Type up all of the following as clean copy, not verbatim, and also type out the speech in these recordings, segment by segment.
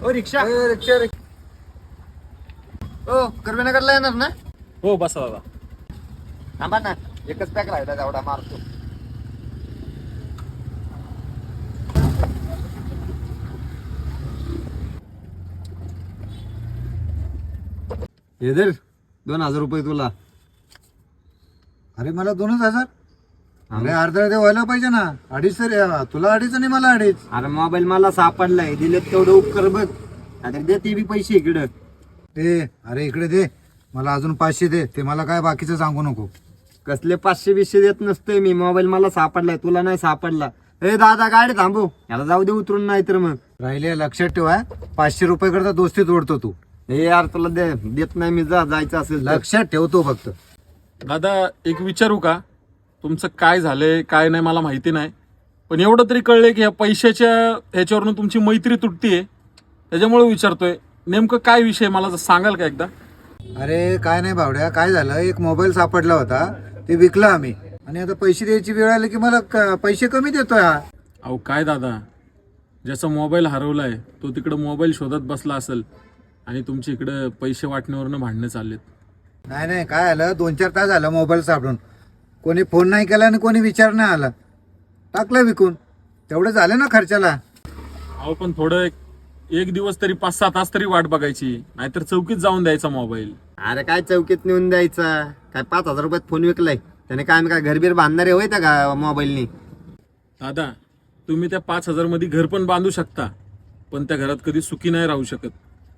ओ रिक्षा रिक्षा ओ कर्वेनगरला येणार ना? हो बसा दादा. थांबा ना, एकच पॅक राहिला तेवढा मारतो. हे दर 2,000 रुपये तुला. अरे मला 2,000? अरे अर्धा ते व्हायला पाहिजे ना. 2.5 तर तुला 2.5 आणि मला 2.5. अरे मोबाईल मला सापडलाय, दिले तेवढं उपकर बघ. आता दे ते बी पैसे इकडं. ते अरे इकडे दे, मला अजून 500 दे. ते मला काय बाकीचं सांगू नको. कसले 500 देत नसतोय मी. मोबाईल मला सापडलाय, तुला नाही सापडला. ए दादा गाडी थांबव, याला जाऊ दे उतरून, नाही तर मग राहिले लक्षात ठेवा, 500 रुपये करता दोस्ती तोडतो तू. हे यार तुला देत नाही मी. जायचं असेल तर. लक्षात ठेवतो फक्त. दादा एक विचारू का? तुमचं काय झालंय काय नाही मला माहिती नाही, पण एवढं तरी कळलंय की ह्या पैशाच्या ह्याच्यावरून तुमची मैत्री तुटतीये, त्याच्यामुळे विचारतोय नेमकं काय विषय मला सांगाल का एकदा? अरे काय नाही भावड्या, काय झालं, एक मोबाईल सापडला होता, ते विकला आम्ही, आणि आता पैसे द्यायची वेळ आली की मला पैसे कमी देतोय हा. अहो काय दादा, ज्याचा मोबाईल हरवलाय तो तिकडं मोबाईल शोधत बसला असेल आणि तुमची इकडं पैसे वाटण्यावरनं भांडणं चाललेत. नाही नाही, काय आलं, 2-4 तास झालं मोबाईल सापडून, कोणी फोन नाही केला आणि कोणी विचार नाही आला, टाकलं विकून. तेवढं झालं ना खर्चाला. अहो पण थोडं एक दिवस तरी 5-6 तास तरी वाट बघायची, नाहीतर चौकीत जाऊन द्यायचा मोबाईल. अरे काय चौकीत नेऊन द्यायचा? काय 5,000 रुपयात फोन विकलाय त्याने? काय काय घरबीर बांधणारे होय त्या का मोबाईलनी? दादा तुम्ही त्या 5,000 मध्ये घर पण बांधू शकता, पण त्या घरात कधी सुखी नाही राहू शकत,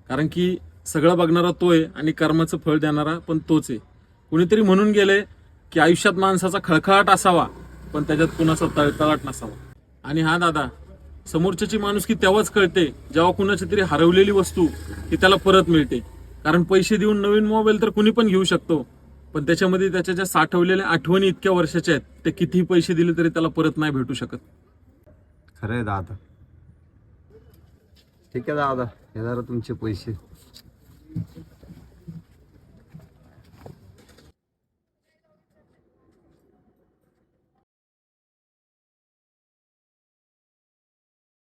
कारण की सगळं बघणारा तो आहे आणि कर्माचं फळ देणारा पण तोच आहे. कुणीतरी म्हणून गेले की आयुष्यात माणसाचा खळखळाट असावा पण त्याच्यात कुणाचा तळतळाट नसावा. आणि हा दादा, समोरच्याची माणुसकी तेव्हाच कळते जेव्हा कुणाची तरी हरवलेली वस्तू ही त्याला परत मिळते. कारण पैसे देऊन नवीन मोबाईल तर कुणी पण घेऊ शकतो, पण त्याच्यामध्ये त्याच्या ज्या साठवलेल्या आठवणी इतक्या वर्षाच्या आहेत, ते कितीही पैसे दिले तरी त्याला परत नाही भेटू शकत. खरंय दादा. ठीक आहे दादा, हे जरा तुमचे पैसे.